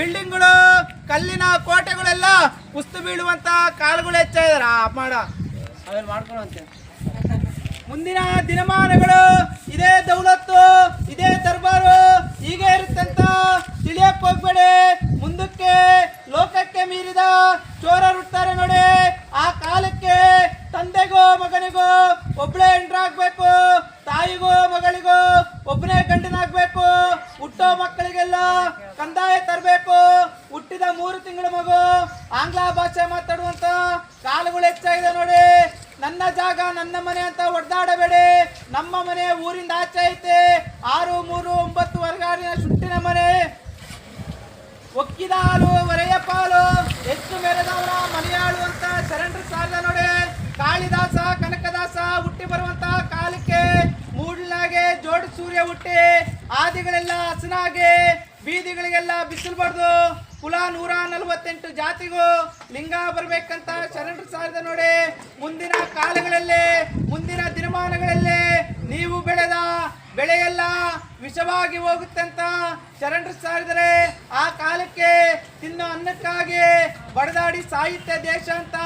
ಬಿಲ್ಡಿಂಗ್ಗಳು, ಕಲ್ಲಿನ ಕೋಟೆಗಳೆಲ್ಲ ಕುಸ್ತು ಬೀಳುವಂತ ಕಾಲಗಳು ಹೆಚ್ಚಾಗಿದಾರ ಮಾಡ ಅವೆಲ್ಲ ಮಾಡ್ಕೊಳ್ಳುವಂತೆ. ಮುಂದಿನ ದಿನಮಾನಗಳು ಇದೇ ದೌಲತ್ತು, ಇದೇ ದರ್ಬಾರು ಹೀಗೆ ಇರುತ್ತಂತ ತಿಳಿಯಕ್ ಹೋಗ್ಬೇಡಿ. ಮುಂದಕ್ಕೆ ಲೋಕಕ್ಕೆ ಮೀರಿದ ಚೋರರುತ್ತಾರೆ ನೋಡಿ. ಆ ಕಾಲಕ್ಕೆ ತಂದೆಗೋ ಮಗನಿಗೋ ಒಬ್ಬಳೇ ಹೆಂಡ್ರಾಗ್ಬೇಕು, ತಾಯಿಗೋ ಮಗಳಿಗೋ ಒಬ್ಬನೇ ಗಂಡನಾಗ್ಬೇಕು, ಹುಟ್ಟೋ ಮಕ್ಕಳಿಗೆಲ್ಲ ಕಂದಾಯ ತರಬೇಕು, ಹುಟ್ಟಿದ 3 ತಿಂಗಳ ಮಗು ಆಂಗ್ಲ ಭಾಷೆ ಮಾತಾಡುವಂತ ಕಾಲಗಳು ಹೆಚ್ಚಾಗಿದೆ ನೋಡಿ. ನನ್ನ ಜಾಗ ನನ್ನ ಮನೆ ಅಂತ ಹೊಡೆದಾಡಬೇಡಿ. ನಮ್ಮ ಮನೆ ಊರಿಂದ ಆಚೆ ಐತೆ. 6, 3, 9 ವರ್ಗಾರಿನ ಸುಟ್ಟಿನ ಮನೆ. ಒಕ್ಕಿದ ಹಾಲು ಒರೆಯ ಪಾಲು, ಹೆಚ್ಚು ಮೆರೆದವರ ಮನೆಯಾಳು ಅಂತ ಶರಣರು ಸಾಲ ನೋಡಿ. ಕಾಳಿದಾಸ ಕನಕದಾಸ ಹುಟ್ಟಿ ಬರುವಂತ ಕಾಲಕ್ಕೆ ಮೂಡ್ಲಾಗೆ ಜೋಡಿ ಸೂರ್ಯ ಹುಟ್ಟಿ ಆದಿಗಳೆಲ್ಲ ಹಸನಾಗಿ ಬೀದಿಗಳಿಗೆಲ್ಲ ಬಿಸಿಲು ಬಡ್ದು ಕುಲ 148 ಜಾತಿಗೂ ಲಿಂಗ ಬರ್ಬೇಕಂತ ಶರಣರು ಸಾರಿದ ನೋಡಿ. ಮುಂದಿನ ಕಾಲಗಳಲ್ಲಿ, ಮುಂದಿನ ದಿನಮಾನಗಳಲ್ಲಿ ನೀವು ಬೆಳೆದ ಬೆಳೆಯೆಲ್ಲ ವಿಷವಾಗಿ ಹೋಗುತ್ತೆ ಅಂತ ಶರಣರು ಸಾರಿದರೆ, ಆ ಕಾಲಕ್ಕೆ ತಿನ್ನೋ ಅನ್ನಕ್ಕಾಗಿ ಬಡದಾಡಿ ಸಾಹಿತ್ಯ ದೇಶ ಅಂತ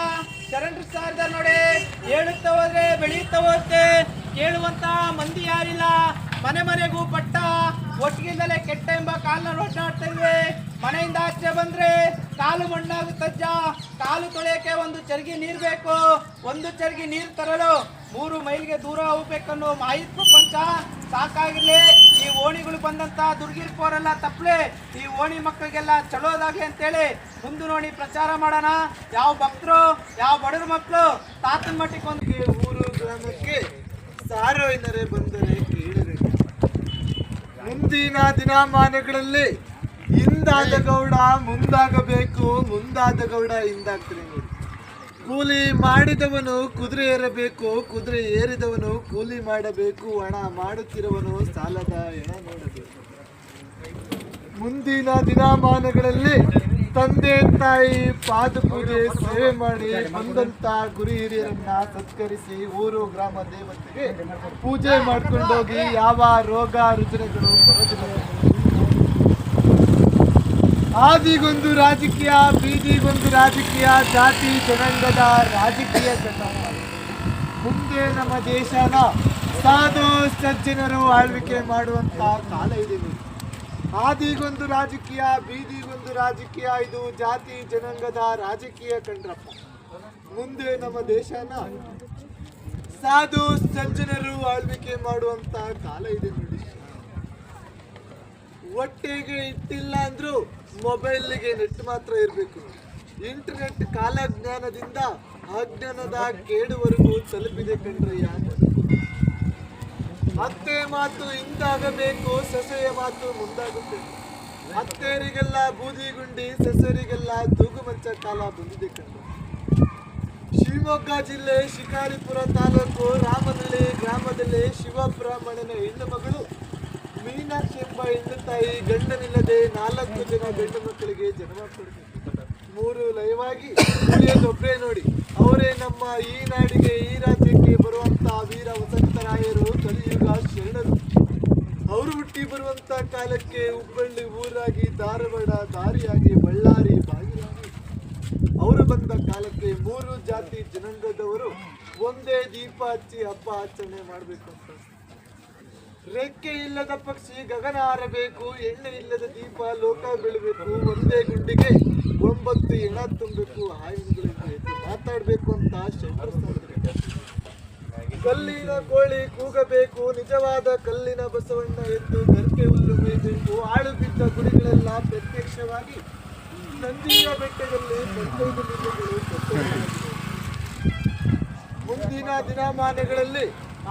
ಶರಣರು ಸಾರಿದ ನೋಡಿ. ಹೇಳುತ್ತಾ ಹೋದ್ರೆ ಬೆಳೆಯುತ್ತಾ ಹೋಗುತ್ತೆ, ಕೇಳುವಂತ ಮಂದಿ ಯಾರಿಲ್ಲ. ಮನೆ ಮನೆಗೂ ಪಟ್ಟ ಒಟ್ಟಿಗಿಂದಲೇ ಕೆಟ್ಟ ಎಂಬ ಕಾಲನ್ನ ಒಟ್ಟಾಡ್ತಾ ಇದ್ವಿ. ಮನೆಯಿಂದ ಆಚೆ ಬಂದ್ರೆ ಕಾಲು ಮಣ್ಣಾಗುತ್ತಜ್ಜ. ಕಾಲು ತೊಳೆಯಕ್ಕೆ ಒಂದು ಚರ್ಗಿ ನೀರು ಬೇಕು. ಒಂದು ಚರ್ಗಿ ನೀರು ತರಲು 3 ಮೈಲಿಗೆ ದೂರ ಹೋಗ್ಬೇಕನ್ನೋ ಮಾಹಿತಿ ಪ್ರಪಂಚ ಸಾಕಾಗಿರ್ಲಿ. ಈ ಓಣಿಗಳು ಬಂದಂತ ದುರ್ಗಿರ್ಕೋರೆಲ್ಲ ತಪ್ಪಲೆ, ಈ ಓಣಿ ಮಕ್ಕಳಿಗೆಲ್ಲ ಚಲೋದಾಗ್ಲಿ ಅಂತೇಳಿ ಮುಂದೆ ನೋಡಿ ಪ್ರಚಾರ ಮಾಡೋಣ. ಯಾವ ಭಕ್ತರು, ಯಾವ ಬಡವ್ರ ಮಕ್ಕಳು ತಾತನ ಮಟ್ಟಿಗೆ ಒಂದು ಊರು ಗ್ರಾಮಕ್ಕೆ ಸಾರ್ವಜನಿಕರೇ ಬಂದರೆ ಕೇಳಿದರೆ, ಮುಂದಿನ ದಿನಮಾನಗಳಲ್ಲಿ ಹಿಂದಾದ ಗೌಡ ಮುಂದಾಗಬೇಕು, ಮುಂದಾದ ಗೌಡ ಹಿಂದಾಗ್ತಾನೆ ನೋಡಿ. ಕೂಲಿ ಮಾಡಿದವನು ಕುದುರೆ ಏರಬೇಕು, ಕುದುರೆ ಏರಿದವನು ಕೂಲಿ ಮಾಡಬೇಕು, ಹಣ ಮಾಡುತ್ತಿರುವನು ಸಾಲದ ಹೆಣ ನೋಡಬೇಕು. ಮುಂದಿನ ದಿನಮಾನಗಳಲ್ಲಿ ತಂದೆ ತಾಯಿ ಪಾದ ಪೂಜೆ ಸೇವೆ ಮಾಡಿ ಬಂದಂತ ಗುರು ಹಿರಿಯರನ್ನ ಸತ್ಕರಿಸಿ ಊರು ಗ್ರಾಮ ದೇವತೆಗೆ ಪೂಜೆ ಮಾಡ್ಕೊಂಡೋಗಿ ಯಾವ ರೋಗ ರುಜಿನಗಳು ಬರೋದಿಲ್ಲ. ಆದಿಗೊಂದು ರಾಜಕೀಯ, ಬೀದಿಗೊಂದು ರಾಜಕೀಯ, ಜಾತಿ ಜನಾಂಗದ ರಾಜಕೀಯ ಸಂಗಮ. ಮುಂದೆ ನಮ್ಮ ದೇಶನ ಸಾಧು ಸಜ್ಜನರು ಆಳ್ವಿಕೆ ಮಾಡುವಂತ ಕಾಲ ಇದೆ. ಆದಿಗೊಂದು ರಾಜಕೀಯ, ಬೀದಿಗೊಂದು ರಾಜಕೀಯ, ಇದು ಜಾತಿ ಜನಾಂಗದ ರಾಜಕೀಯ ಕಂಡ್ರಪ್ಪ. ಮುಂದೆ ನಮ್ಮ ದೇಶನ ಸಾಧು ಸಜ್ಜನರು ಆಳ್ವಿಕೆ ಮಾಡುವಂತ ಕಾಲ ಇದೆ ನೋಡಿ. ಹೊಟ್ಟೆಗೆ ಇಟ್ಟಿಲ್ಲ ಅಂದ್ರೂ ಮೊಬೈಲ್ಗೆ ನೆಟ್ ಮಾತ್ರ ಇರಬೇಕು. ಇಂಟರ್ನೆಟ್ ಕಾಲಜ್ಞಾನದಿಂದ ಅಜ್ಞಾನದ ಕೇಡುವರೆಗೂ ತಲುಪಿದೆ ಕಣ್ರಯ್ಯ. ಅತ್ತೆ ಮಾತು ಹಿಂದಾಗಬೇಕು, ಸೊಸೆಯ ಮಾತು ಮುಂದಾಗುತ್ತೆ. ಅತ್ತೆಯರಿಗೆಲ್ಲ ಬೂದಿ ಗುಂಡಿ, ಸೊಸೆಯರಿಗೆಲ್ಲ ತೂಗು ಮಂಚ ಕಾಲ ಬಂದಿದೆ ಕಣ್ರ. ಶಿವಮೊಗ್ಗ ಜಿಲ್ಲೆ ಶಿಕಾರಿಪುರ ತಾಲೂಕು ರಾಮನಹಳ್ಳಿ ಗ್ರಾಮದಲ್ಲಿ ಶಿವಬ್ರಾಹ್ಮಣನ ಹೆಣ್ಣು ಮಗಳು ಮೀನಾಕ್ಷಿ ಎಂಬ ಹೆಣ್ಣು ತಾಯಿ ಗಂಡನಿಲ್ಲದೆ 4 ಜನ ಗಂಡು ಮಕ್ಕಳಿಗೆ ಜನ್ಮ ಕೊಡ್ತಾರೆ. 3 ಲಯವಾಗಿ ಉಳಿಯೋದೊಬ್ಬರೇ ನೋಡಿ. ಅವರೇ ನಮ್ಮ ಈ ನಾಡಿಗೆ, ಈ ರಾಜ್ಯಕ್ಕೆ ಬರುವಂತ ವೀರ ವಸಂತರಾಯರು, ಕಲಿಯುಗ ಶರಣರು. ಅವರು ಹುಟ್ಟಿ ಬರುವಂತ ಕಾಲಕ್ಕೆ ಹುಬ್ಬಳ್ಳಿ ಊರಾಗಿ, ಧಾರವಾಡ ದಾರಿಯಾಗಿ, ಬಳ್ಳಾರಿ ಬಾಗಿಲಾಗಿ ಅವರು ಬಂದ ಕಾಲಕ್ಕೆ 3 ಜಾತಿ ಜನಾಂಗದವರು ಒಂದೇ ದೀಪ ಹಚ್ಚಿ ಹಬ್ಬ ಆಚರಣೆ ಮಾಡಬೇಕು ಅಂತ. ರೆಕ್ಕೆ ಇಲ್ಲದ ಪಕ್ಷಿ ಗಗನ ಹಾರಬೇಕು, ಎಣ್ಣೆ ಇಲ್ಲದ ದೀಪ ಲೋಕ ಬೆಳಬೇಕು, ಒಂದೇ ಗುಂಡಿಗೆ 9 ಹೆಣ ತುಂಬಬೇಕು, ಹಾಯಿಗಳಿಗೆ ಮಾತಾಡಬೇಕು ಅಂತ ಶಂಕರ. ಕಲ್ಲಿನ ಕೋಳಿ ಕೂಗಬೇಕು, ನಿಜವಾದ ಕಲ್ಲಿನ ಬಸವಣ್ಣ ಎಂದು ಗರ್ಕೆ ಹುಲ್ಲು ಮೇಯಬೇಕು. ಆಳು ಬಿದ್ದ ಗುಡಿಗಳೆಲ್ಲ ಪ್ರತ್ಯಕ್ಷವಾಗಿ ನಂದಿಯ ಬೆಟ್ಟದಲ್ಲಿ 15 ಲಿಂಗಗಳು. ಮುಂದಿನ ದಿನಮಾನಗಳಲ್ಲಿ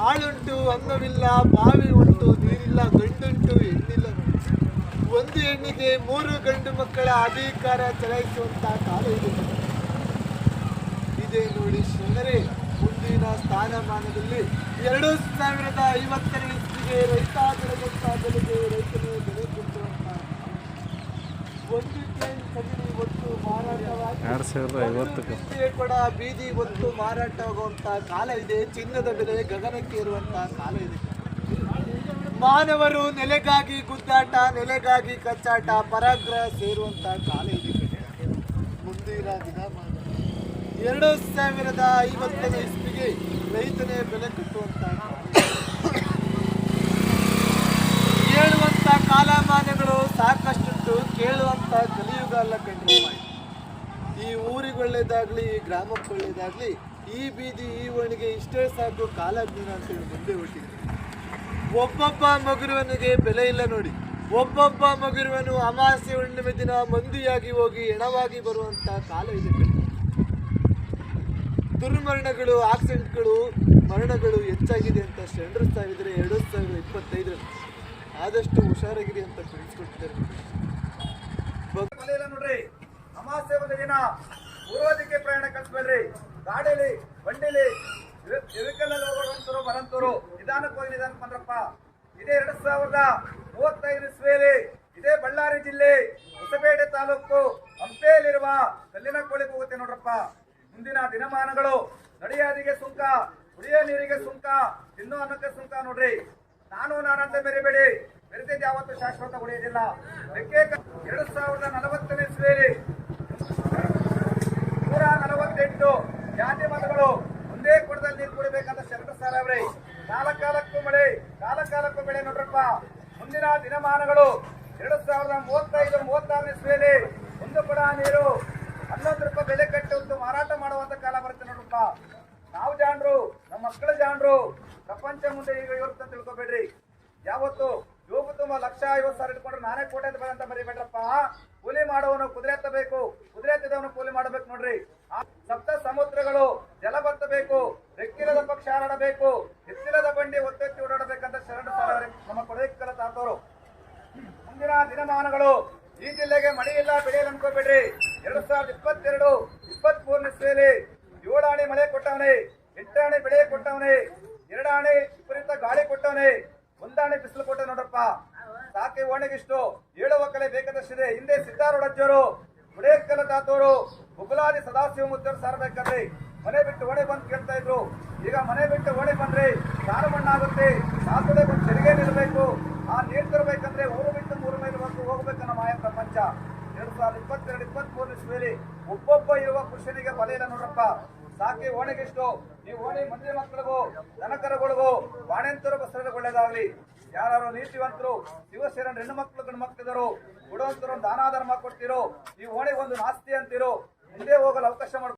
ಆಳುಂಟು ಅನ್ನವಿಲ್ಲ, ಬಾವಿ ಉಂಟು ನೀರಿಲ್ಲ, ಗಂಡುಂಟು ಹೆಣ್ಣಿಲ್ಲ. ಒಂದು ಹೆಣ್ಣಿಗೆ 3 ಗಂಡು ಮಕ್ಕಳ ಅಧಿಕಾರ ಚಲಾಯಿಸುವಂತ ಕಾಲ ಇದೆ ನೋಡಿ ಶರಣರೇ. ಮುಂದಿನ ಸ್ಥಾನಮಾನದಲ್ಲಿ 2050ನೇ ಇಸ್ವಿಗೆ ರೈತ ಬೆಳೆದಂತ ಬೆಲೆಗೆ ರೈತನೇ ಬೆಲೆ ಕೊಟ್ಟುವಂತ ಒಂದು ಸಗಣಿ ಒಟ್ಟು ಮಾರಾಟವಾಗಿ ಕೂಡ ಬೀದಿ ಒತ್ತು ಮಾರಾಟವಾಗುವಂತ ಕಾಲ ಇದೆ. ಚಿನ್ನದ ಬೆಲೆ ಗಗನಕ್ಕೆ ಇರುವಂತಹ ಕಾಲ ಇದೆ. ಮಾನವರು ನೆಲೆಗಾಗಿ ಗುದ್ದಾಟ, ನೆಲೆಗಾಗಿ ಕಚ್ಚಾಟ, ಪರಾಗ್ರಹ ಸೇರುವಂತ ಕಾಲ ಇದೆ ಕಣೆ. ಮುಂದಿನ ದಿನಮಾನ 2050ನೇ ಇಸ್ವಿಗೆ ರೈತನೇ ಬೆಲೆ ಕಟ್ಟುವಂತ ಹೇಳುವಂತ ಕಾಲಮಾನಗಳು ಸಾಕಷ್ಟುಂಟು, ಕೇಳುವಂತ ಕಲಿಯುಗ ಅಲ್ಲ ಕಂಡ್ರೆ. ಈ ಊರಿಗೆ ಒಳ್ಳೇದಾಗ್ಲಿ, ಈ ಗ್ರಾಮಕ್ಕೆ ಒಳ್ಳೇದಾಗ್ಲಿ, ಈ ಬೀದಿ ಈ ಓಣಿಗೆ ಇಷ್ಟೇ ಸಾಕು ಕಾಲಜ್ಞಾನ ಅಂತೇಳಿ ಮುಂದೆ ಹೊಟ್ಟಿದೆ. ಒಬ್ಬೊಬ್ಬ ಮಗುರುವನಿಗೆ ಬೆಲೆ ಇಲ್ಲ ನೋಡಿ. ಒಬ್ಬೊಬ್ಬ ಮಗುರುವನು ಅಮಾವಾಸ್ಯೆ ಹುಣ್ಣಿಮೆ ದಿನ ಮಂದಿಯಾಗಿ ಹೋಗಿ ಹೆಣವಾಗಿ ಬರುವಂತ ಕಾಲ ಇದೆ. ದುರ್ಮರಣಗಳು, ಆಕ್ಸಿಡೆಂಟ್ಗಳು, ಮರಣಗಳು ಹೆಚ್ಚಾಗಿದೆ ಅಂತ ಶರಣರು ಸಾವಿದ್ರೆ 2025 ಆದಷ್ಟು ಹುಷಾರಾಗಿರಿ ಅಂತ ತಿಳಿಸ್ಕೊಟ್ಟಿದ್ದಾರೆ. ನೋಡ್ರಿ, ಅಮಾವಾಸ್ಯೆ ಒಂದು ದಿನ ಪೂರ್ವದಿಕ್ಕೆ ಪ್ರಯಾಣ ಕಳಿಸ್ಬೇಡ್ರಿ. ಗಾಡಿಲಿ, ಬಂಡಿಲಿ, ವೆಹಿಕಲಲ್ಲಿ ಹೋಗೋರಂತರು ಬರಂತರು ನಿಧಾನಕ್ಕೆ ಹೋಗಿ ನಿಧಾನಕ್ಕೆ ಬಂದ್ರಪ್ಪ. ಇದೇ 2035 ಇಸ್ವಿಯಲ್ಲಿ ಇದೇ ಬಳ್ಳಾರಿ ಜಿಲ್ಲೆ ಹೊಸಪೇಟೆ ತಾಲೂಕು ಹಂಪೆಯಲ್ಲಿರುವ ಕಲ್ಲಿನ ಕೋಳಿಗೆ ಹೋಗುತ್ತೆ ನೋಡ್ರಪ್ಪ. ಮುಂದಿನ ದಿನಮಾನಗಳು ನಡೆಯಾದಿಗೆ ಸುಂಕ, ಕುಡಿಯೋ ನೀರಿಗೆ ಸುಂಕ, ತಿನ್ನೋ ಅನ್ನಕ್ಕೆ ಸುಂಕ ನೋಡ್ರಿ. ನಾನಂತ ಬೆರಿಬೇಡಿ, ಬೆರೆತಿದ್ದು ಯಾವತ್ತು ಶಾಶ್ವತ ಉಳಿಯೋದಿಲ್ಲ. 2040ನೇ ಇಸ್ವಿಯಲ್ಲಿ 148 ಜಾತಿ ಮತಗಳು ಒಂದೇ ಕೊಡದಲ್ಲಿ ನೀರು ಕುಡಿಬೇಕಂತ ಶರಣರು ಸಾರವ್ರಿ. ಕಾಲಕ್ಕೂ ಮಳೆ, ಕಾಲಕ್ಕೂ ಬೆಳೆ ನೋಡ್ರಪ್ಪ. ಮುಂದಿನ ದಿನಮಾನಗಳು 2035-36ನೇ ಇಸ್ವಿಯಲ್ಲಿ ಒಂದು ಕೊಡ ನೀರು 11 ರೂಪಾಯಿ ಬೆಲೆ ಕಟ್ಟು ಮಾರಾಟ ಮಾಡುವಂತ ಕಾಲ ಬರುತ್ತೆ ನೋಡ್ರಪ್ಪ. ನಾವು ಜಾಣರು, ನಮ್ಮ ಮಕ್ಕಳು ಜಾಣರು. ಪ್ರಪಂಚ ಮುಂದೆ ಈಗ ಇರುತ್ತೆ ತಿಳ್ಕೊಬೇಡ್ರಿ. ಯಾವತ್ತು ಯೋಗು ತುಂಬ 1,50,000 ಇಟ್ಕೊಂಡ್ರೆ ನಾನೇ ಕೋಟೆ ಅಂತ ಬರೀಬೇಡ್ರಪ್ಪ. ಕೂಲಿ ಮಾಡುವವನು ಕುದುರೆ ಎತ್ತಬೇಕು, ಕುದುರೆ ಎತ್ತಿದವನು ಕೂಲಿ ಮಾಡಬೇಕು ನೋಡ್ರಿ. ಸಪ್ತ ಸಮುದ್ರಗಳು ಜಲ ಬತ್ತಬೇಕು, ರೆಕ್ಕಿರದ ಪಕ್ಷ ಹಾರಾಡಬೇಕು, ಎತ್ತಿರದ ಬಂಡಿ ಒತ್ತೆತ್ತಿ ಓಡಾಡಬೇಕಂತ ಶರಣ ಸಾರವ್ರೆ ನಮ್ಮ ಕೊಡೈಕಲ ತಾತವರು. ಮುಂದಿನ ದಿನಮಾನಗಳು ಈ ಜಿಲ್ಲೆಗೆ ಮಳೆ ಇಲ್ಲ, ಬೆಳೆಯಲ್ಲ ಅನ್ಕೋಬೇಡ್ರಿ. 2022-23ನೇ ಇಸ್ವಿಯಲ್ಲಿ 7 ಆಣೆ ಮಳೆ ಕೊಟ್ಟವನೇ, 8 ಆಣೆ ಬೆಳೆ ಕೊಟ್ಟವನೇ, 2 ಆಣೆ ವಿಪರೀತ ಗಾಳಿ ಕೊಟ್ಟವನೇ, 1 ಆಣೆ ಬಿಸಿಲು ಕೊಟ್ಟ ನೋಡ್ರಪ್ಪ. ಸಾಕೆ ಓಣೆಗಿಷ್ಟು 7 ಒಕ್ಕಲೆ ಬೇಕಾದಷ್ಟಿದೆ. ಹಿಂದೆ ಸಿದ್ದಾರೂಢಜ್ಜರು, ಗುಡೇಕಲ ತಾತವರು, ಗುಗ್ಲಾದಿ ಸದಾಶಿವ ಮುತ್ತರು ಸಾರಬೇಕಾದ್ರೆ ಮನೆ ಬಿಟ್ಟು ಓಣೆ ಬಂದು ಕೇಳ್ತಾ ಇದ್ರು. ಈಗ ಮನೆ ಬಿಟ್ಟು ಓಣೆ ಬಂದ್ರೆ ಸಾರು ಮಣ್ಣಾಗುತ್ತೆ, ಸಾಕಡೆ ಬಂದು ತೆರಿಗೆ ನಿಲ್ಲಬೇಕು. ಆ ನೀರು ತರಬೇಕಂದ್ರೆ ಊರು ಬಿಟ್ಟು 3 ಮೈಲು ಹೋಗ್ಬೇಕನ್ನ ಮಾಯ ಪ್ರಪಂಚ. 2022-23ನೇ ಇಸ್ವಿಯಲ್ಲಿ ಒಬ್ಬೊಬ್ಬ ಇರುವ ಪುರುಷನಿಗೆ ಬಲ ಇಲ್ಲ ನೋಡ್ರಪ್ಪ. ಸಾಕಿ ಓಣೆಗಿಷ್ಟು. ಈ ಓಣೆ ಮಂದಿ ಮಕ್ಕಳಿಗೂ, ದನಕರುಗಳಿಗೂ, ಬಾಣೆಂತರು ಬಸರಿಗೆ ಒಳ್ಳೇದಾಗ್ಲಿ. ಯಾರು ನೀತಿವಂತರು, ಶಿವಶರಣ ಹೆಣ್ಣು ಮಕ್ಕಳು ಗಂಡು ಮಕ್ಕಳಿದರು, ಕೊಡುವಂತರು ದಾನ ಧರ್ಮ ಕೊಡ್ತಿರೋ, ಈ ಓಣೆ ಒಂದು ನಾಸ್ತಿ ಅಂತಿರೋ, ಮುಂದೆ ಹೋಗಲು ಅವಕಾಶ ಮಾಡ್ಕೊ.